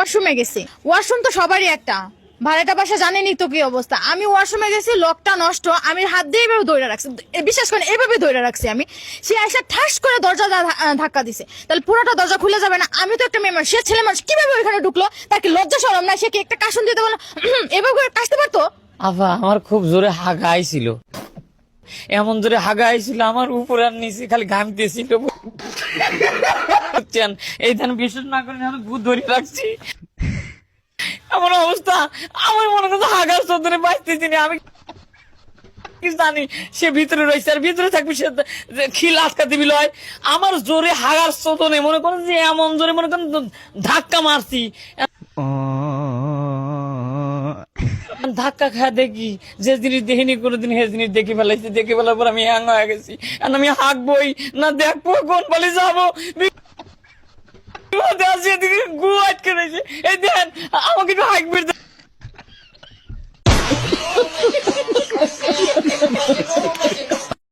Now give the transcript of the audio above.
ওয়াশরুমে গেছি। ওয়াশরুম তো সবারই একটা, ভাড়াটা বাসা জানেনই তো কি অবস্থা। আমি ওয়াশরুমে গেছি, লকটা নষ্ট, আমি হাত দিয়ে এভাবে ধরে রাখছি, বিশ্বাস করেন এভাবে ধরে রাখছি আমি। সে এসে ঠাস করে দরজা ধাক্কা দিছে, তাহলে পুরোটা দরজা খুলে যাবে না? আমি তো একটা মেয়ে মানুষ, সে ছেলে মানুষ কিভাবে ওইখানে ঢুকলো? তার কি লজ্জা শরম না? সে কি একটা কাশন দিতে বলো এভাবে করে কাশতে পারতো? আফা আমার খুব জোরে হাগা আইছিল, এমন জোরে হাগা আইছিল আমার উপর আর নিচে খালি ঘামতেছিল। বুঝছেন, এই ধান বিশ্বাস না করেন আমি ভূত ধরে রাখছি। এমন অবস্থা, আমার মনে করছে হাগার চোদরে বাঁচতেছি না। আমি কি জানি সে ভিতরে রয়েছে, আর ভিতরে থাকবে সে খিল আটকা দিবি লয়। আমার জোরে হাগার চোদনে মনে করেন যে এমন জোরে মনে করেন ধাক্কা মারছি। ধাক্কা খায় দেখি যে জিনিস দেখিনি কোনোদিন সে জিনিস দেখে ফেলাইছি। দেখে ফেলার পর আমি হ্যাং হয়ে গেছি। আর আমি হাঁকবই না, দেখবো কোন পালে যাবো। গু আটকে রয়েছে। এই দেন আমার